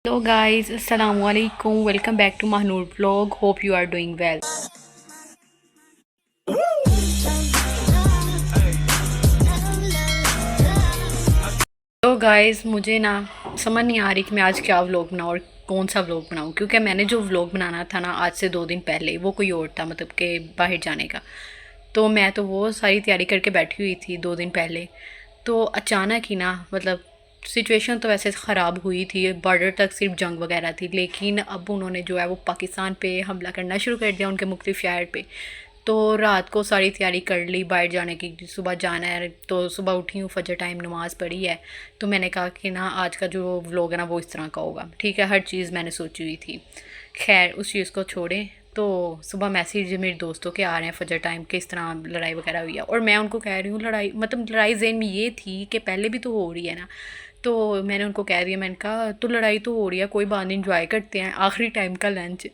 Hello guys, Assalamu alaikum. Welcome back to Mahnoor vlog. Hope you are doing well. तो guys मुझे ना समझ नहीं आ रही कि मैं आज क्या व्लॉग बनाऊँ और कौन सा व्लॉग बनाऊँ, क्योंकि मैंने जो व्लॉग बनाना था ना आज से 2 दिन पहले वो कोई और था, मतलब कि बाहर जाने का। तो मैं तो वो सारी तैयारी करके बैठी हुई थी 2 दिन पहले। तो अचानक ही ना, मतलब सिचुएशन तो वैसे ख़राब हुई थी, बॉर्डर तक सिर्फ जंग वगैरह थी, लेकिन अब उन्होंने जो है वो पाकिस्तान पे हमला करना शुरू कर दिया, उनके मुख्तलिफ शहर पे। तो रात को सारी तैयारी कर ली बाहर जाने की, सुबह जाना है। तो सुबह उठी हूँ, फजर टाइम नमाज़ पढ़ी है। तो मैंने कहा कि ना आज का जो व्लॉग है ना वो इस तरह का होगा। ठीक है, हर चीज़ मैंने सोची हुई थी। खैर उस चीज़ को छोड़ें। तो सुबह मैसेज मेरे दोस्तों के आ रहे हैं फजर टाइम के, इस तरह लड़ाई वगैरह हुई है। और मैं उनको कह रही हूँ लड़ाई, मतलब लड़ाई ज़हन में ये थी कि पहले भी तो हो रही है ना। तो मैंने उनको कह दिया, मैंने कहा तो लड़ाई तो हो रही है, कोई बात नहीं, इंजॉय करते हैं आखिरी टाइम का लंच।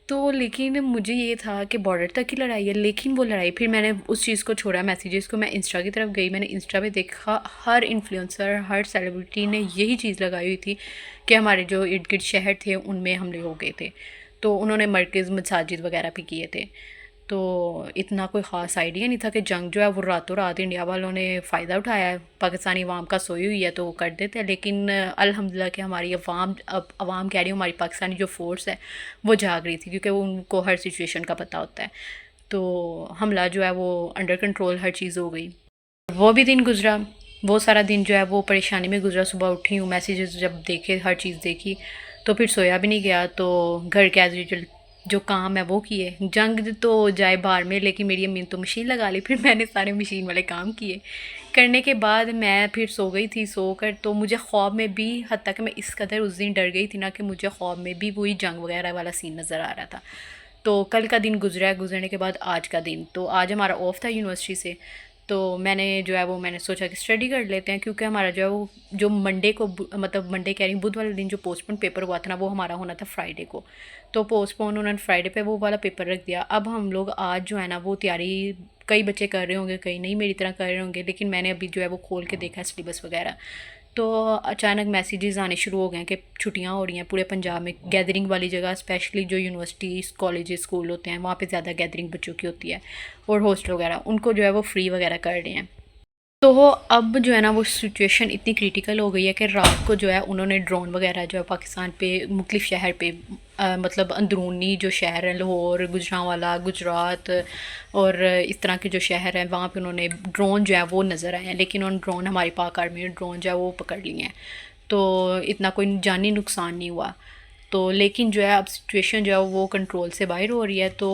तो लेकिन मुझे ये था कि बॉर्डर तक की लड़ाई है, लेकिन वो लड़ाई फिर मैंने उस चीज़ को छोड़ा, मैसेजेस को। मैं इंस्टा की तरफ गई, मैंने इंस्टा पे देखा हर इन्फ्लुएंसर, हर सेलिब्रिटी ने यही चीज़ लगाई हुई थी कि हमारे जो इर्द गिर्द शहर थे उनमें हमले हो गए थे। तो उन्होंने मरकज़ मसाजिद वगैरह भी किए थे। तो इतना कोई ख़ास आइडिया नहीं था कि जंग जो है वो रातों रात इंडिया वालों ने फ़ायदा उठाया है। पाकिस्तानी अवाम का सोई हुई है तो वो कर देते हैं, लेकिन अल्हम्दुलिल्लाह कि हमारी अवाम, अब अवाम कह रही हूँ, हमारी पाकिस्तानी जो फ़ोर्स है वो जाग रही थी, क्योंकि उनको हर सिचुएशन का पता होता है। तो हमला जो है वो अंडर कंट्रोल हर चीज़ हो गई। वो भी दिन गुजरा, वो सारा दिन जो है वो परेशानी में गुजरा। सुबह उठी हूँ, मैसेजेस जब देखे, हर चीज़ देखी, तो फिर सोया भी नहीं गया। तो घर के एज यूजल जो काम है वो किए। जंग तो जाए बाहर में, लेकिन मेरी अम्मी ने तो मशीन लगा ली, फिर मैंने सारे मशीन वाले काम किए। करने के बाद मैं फिर सो गई थी। सो कर तो मुझे ख्वाब में भी, हत्ता कि मैं इस कदर उस दिन डर गई थी ना कि मुझे ख्वाब में भी वही जंग वगैरह वाला सीन नज़र आ रहा था। तो कल का दिन गुजरा है, गुजरने के बाद आज का दिन, तो आज हमारा ऑफ था यूनिवर्सिटी से। तो मैंने जो है वो मैंने सोचा कि स्टडी कर लेते हैं, क्योंकि हमारा जो है वो जो मंडे को, मतलब मंडे कह रही हूँ, बुध वाले दिन जो पोस्टपोन पेपर हुआ था ना वो हमारा होना था फ्राइडे को। तो पोस्टपोन उन्होंने फ्राइडे पे वो वाला पेपर रख दिया। अब हम लोग आज जो है ना वो तैयारी, कई बच्चे कर रहे होंगे, कई नहीं मेरी तरह कर रहे होंगे, लेकिन मैंने अभी जो है वो खोल के देखा सिलेबस वगैरह। तो अचानक मैसेजेस आने शुरू हो गए हैं कि छुट्टियां हो रही हैं पूरे पंजाब में। गैदरिंग वाली जगह, स्पेशली जो यूनिवर्सिटी कॉलेजेस स्कूल होते हैं वहाँ पे ज़्यादा गैदरिंग बच्चों की होती है, और हॉस्टल वगैरह उनको जो है वो फ्री वगैरह कर रहे हैं। तो अब जो है ना वो सिचुएशन इतनी क्रिटिकल हो गई है कि रात को जो है उन्होंने ड्रोन वगैरह जो है पाकिस्तान पे मुख्तलिफ शहर पे, मतलब अंदरूनी जो शहर है, लाहौर, गुजरांवाला, गुजरात और इस तरह के जो शहर हैं वहाँ पे उन्होंने ड्रोन जो है वो नज़र आए हैं। लेकिन उन ड्रोन, हमारी पाक आर्मी ने ड्रोन जो है वो पकड़ लिए हैं। तो इतना कोई जानी नुकसान नहीं हुआ। तो लेकिन जो है अब सिचुएशन जो है वो कंट्रोल से बाहर हो रही है। तो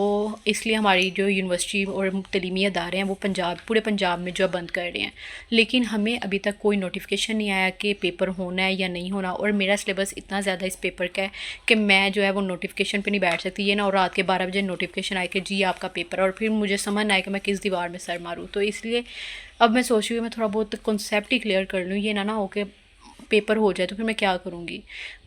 इसलिए हमारी जो यूनिवर्सिटी और तलीमी अदारे हैं वो पंजाब, पूरे पंजाब में जो है बंद कर रहे हैं। लेकिन हमें अभी तक कोई नोटिफिकेशन नहीं आया कि पेपर होना है या नहीं होना। और मेरा सिलेबस इतना ज़्यादा इस पेपर का है कि मैं जो है वो नोटिफिकेशन पे नहीं बैठ सकती। ये ना और रात के 12 बजे नोटिफिकेशन आए कि जी आपका पेपर, और फिर मुझे समझ ना आए कि मैं किस दीवार में सर मारूँ। तो इसलिए अब मैं सोच रही हूँ मैं थोड़ा बहुत कॉन्सेप्ट ही क्लियर कर लूँ, ये ना हो कि पेपर हो जाए तो फिर मैं क्या करूँगी।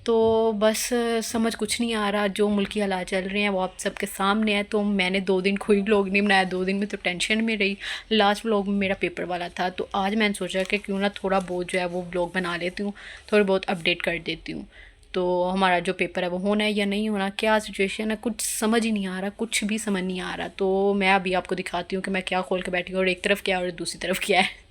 तो बस समझ कुछ नहीं आ रहा। जो मुल्की हालात चल रहे हैं वो आप सबके सामने है। तो मैंने 2 दिन कोई व्लॉग नहीं बनाया, 2 दिन में तो टेंशन में रही। लास्ट व्लॉग में मेरा पेपर वाला था, तो आज मैंने सोचा कि क्यों ना थोड़ा बहुत जो है वो व्लॉग बना लेती हूँ, थोड़ा बहुत अपडेट कर देती हूँ। तो हमारा जो पेपर है वो होना है या नहीं होना, क्या सिचुएशन है, कुछ समझ ही नहीं आ रहा, कुछ भी समझ नहीं आ रहा। तो मैं अभी आपको दिखाती हूँ कि मैं क्या खोल के बैठी हूँ और एक तरफ क्या और दूसरी तरफ क्या है।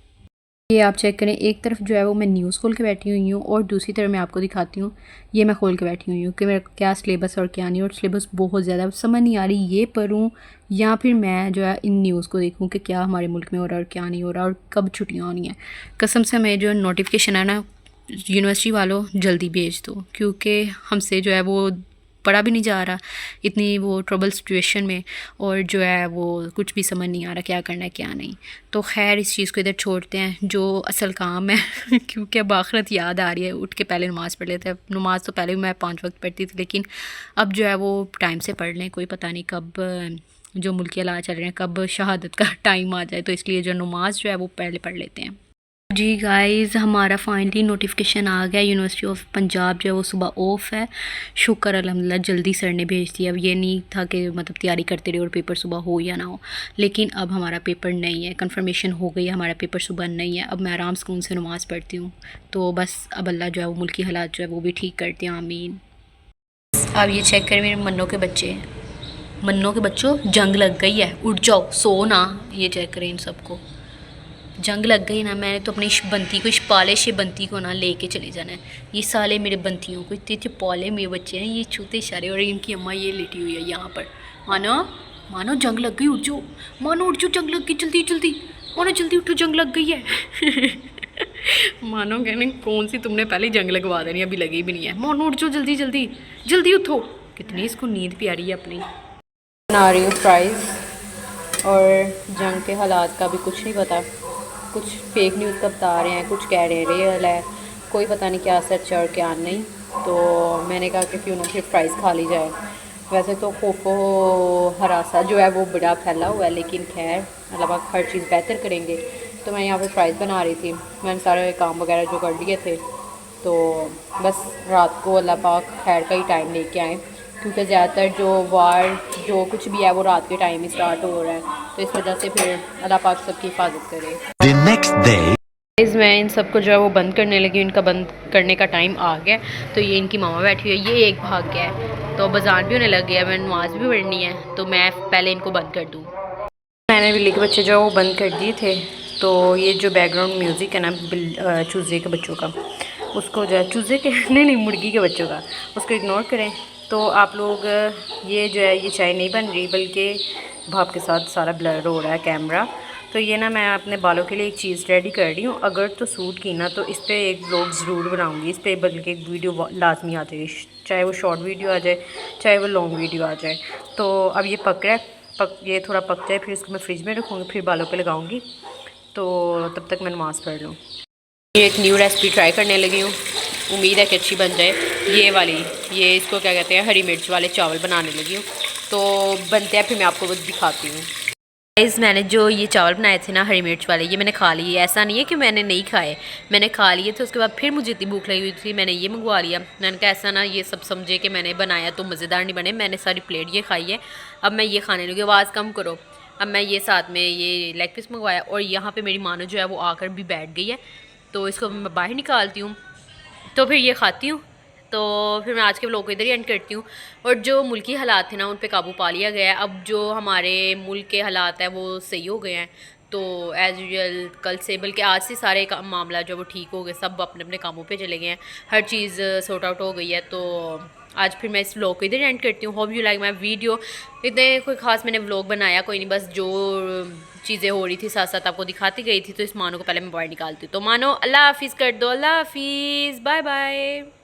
ये आप चेक करें, एक तरफ जो है वो मैं न्यूज़ खोल के बैठी हुई हूँ और दूसरी तरफ मैं आपको दिखाती हूँ ये मैं खोल के बैठी हुई हूँ कि मेरा क्या सिलेबस और क्या नहीं। और सिलेबस बहुत ज़्यादा समझ नहीं आ रही, ये पढूँ या फिर मैं जो है इन न्यूज़ को देखूँ कि क्या हमारे मुल्क में हो रहा है और क्या नहीं हो रहा और कब छुट्टियाँ होनी हैं। कसम से मैं जो नोटिफिकेशन है ना, यूनिवर्सिटी वालों जल्दी भेज दो, क्योंकि हमसे जो है वो पढ़ा भी नहीं जा रहा इतनी वो ट्रबल सिचुएशन में। और जो है वो कुछ भी समझ नहीं आ रहा क्या करना है क्या नहीं। तो खैर इस चीज़ को इधर छोड़ते हैं, जो असल काम है क्योंकि अब आखिरत याद आ रही है। उठ के पहले नमाज़ पढ़ लेते हैं। नमाज़ तो पहले भी मैं 5 वक्त पढ़ती थी, लेकिन अब जो है वो टाइम से पढ़ लें, कोई पता नहीं कब जो मुल्की हालात चल रहे हैं कब शहादत का टाइम आ जाए। तो इसलिए जो नमाज़ जो है वो पहले पढ़ लेते हैं। जी गाइस, हमारा फाइनली नोटिफिकेशन आ गया। यूनिवर्सिटी ऑफ पंजाब जो है वो सुबह ऑफ है। शुक्र अल्हम्दुलिल्लाह, जल्दी सर ने भेज दिया। अब ये नहीं था कि मतलब तैयारी करते रहे और पेपर सुबह हो या ना हो, लेकिन अब हमारा पेपर नहीं है। कंफर्मेशन हो गई है, हमारा पेपर सुबह नहीं है। अब मैं आराम सुकून से नमाज़ पढ़ती हूँ। तो बस अब अल्लाह जो है वो मुल्की हालात जो है वो भी ठीक करते हैं, आमीन। अब ये चेक करें मेरे मन्नों के बच्चे, मन्नों के बच्चों जंग लग गई है, उठ जाओ, सो ना। ये चेक करें इन सबको, जंग लग गई ना। मैंने तो अपनी बंती को, इस पाले से बंती को ना लेके चले जाना है। ये साले मेरे बंतियों को इतने इतने पाले मेरे बच्चे हैं, ये छूते इशारे। और इनकी अम्मा ये लेटी हुई है यहाँ पर। मानो मानो जंग लग गई, उठ जाओ। मानो उठ जाओ, जंग लग गई, जल्दी जल्दी। मानो जल्दी उठो, जंग लग गई है। मानो कहने कौन सी तुमने पहले जंग लगवा देनी, अभी लगी भी नहीं है। मानो उठ जाओ, जल्दी जल्दी जल्दी उठो। कितनी इसको नींद प्यारी है अपनी। बना रही हूँ फ्राइज़, और जंग के हालात का भी कुछ नहीं पता। कुछ फेक न्यूज़ का बता रहे हैं, कुछ कह रहे हैं रियल है, कोई पता नहीं क्या सच है और क्या नहीं। तो मैंने कहा कि क्यों ना फिर फ्राइज़ खा ली जाए। वैसे तो खौफो हरासा जो है वो बड़ा फैला हुआ है, लेकिन खैर अल्लाह पाक हर चीज़ बेहतर करेंगे। तो मैं यहाँ पे फ्राइज़ बना रही थी। मैंने सारे काम वगैरह जो कर लिए थे, तो बस रात को अल्लाह पाक खैर का ही टाइम लेके आए, क्योंकि ज़्यादातर जो वार जो कुछ भी है वो रात के टाइम ही स्टार्ट हो रहा है। तो इस वजह से फिर अल्लाह पाक सबकी हिफाजत करे। The next day मैं इन सबको जो है वो बंद करने लगी। इनका बंद करने का टाइम आ गया। तो ये इनकी मामा बैठी हुई है, ये एक भाग गया है, तो बाजार भी होने लग गया। मैं नमाज भी पढ़नी है, तो मैं पहले इनको बंद कर दूँ। मैंने बिल्ली के बच्चे जो है वो बंद कर दिए थे। तो ये जो बैकग्राउंड म्यूज़िक है ना चूज़े के बच्चों का, उसको जो है चूज़े के नहीं मुर्गी के बच्चों का, उसको इग्नोर करें। तो आप लोग ये जो है ये चाय नहीं बन रही, बल्कि भाप के साथ सारा ब्लर हो रहा है कैमरा। तो ये ना मैं अपने बालों के लिए एक चीज़ रेडी कर रही हूँ। अगर तो सूट की ना तो इस पर एक ब्लॉग ज़रूर बनाऊँगी। इस पर बल्कि एक वीडियो लाजमी आ जाए, चाहे वो शॉर्ट वीडियो आ जाए चाहे वो लॉन्ग वीडियो आ जाए। तो अब ये पक रहा है, ये थोड़ा पक जाए, फिर इसको मैं फ्रिज में रखूँगी, फिर बालों पे लगाऊँगी। तो तब तक मैं नमाज़ पढ़ लूँ। ये एक न्यू रेसिपी ट्राई करने लगी हूँ, उम्मीद है कि अच्छी बन जाए। ये वाली, ये इसको क्या कहते हैं, हरी मिर्च वाले चावल बनाने लगी हूँ। तो बनते हैं, फिर मैं आपको वो दिखाती हूँ। गाइस, मैंने जो ये चावल बनाए थे ना हरी मिर्च वाले, ये मैंने खा लिए। ऐसा नहीं है कि मैंने नहीं खाए, मैंने खा लिए थे। उसके बाद फिर मुझे इतनी भूख लगी हुई थी, मैंने ये मंगवा लिया। मैंने कहा ऐसा ना ये सब समझे कि मैंने बनाया तो मज़ेदार नहीं बने। मैंने सारी प्लेट ये खाई है, अब मैं ये खाने लगी। आवाज़ कम करो। अब मैं ये साथ में ये लेग पीस मंगवाया, और यहाँ पर मेरी मानो जो है वो आकर भी बैठ गई है। तो इसको मैं बाहर निकालती हूँ, तो फिर ये खाती हूँ। तो फिर मैं आज के व्लॉग को इधर ही एंड करती हूँ। और जो मुल्की हालात थे ना उन पे काबू पा लिया गया है। अब जो हमारे मुल्क के हालात है वो सही हो गए हैं। तो एज़ यूजुअल कल से, बल्कि आज से सारे मामला जो वो ठीक हो गए, सब अपने अपने कामों पे चले गए हैं, हर चीज़ सॉर्ट आउट हो गई है। तो आज फिर मैं इस व्लॉग को इधर एंड करती हूँ। Hope you like my video. इतने कोई ख़ास मैंने व्लॉग बनाया कोई नहीं, बस जो चीज़ें हो रही थी साथ साथ आपको दिखाती गई थी। तो इस मानो को पहले मैं बाहर निकालती हूँ। तो मानो अल्लाह हाफिज़ कर दो, अल्लाह हाफिज़, बाय बाय।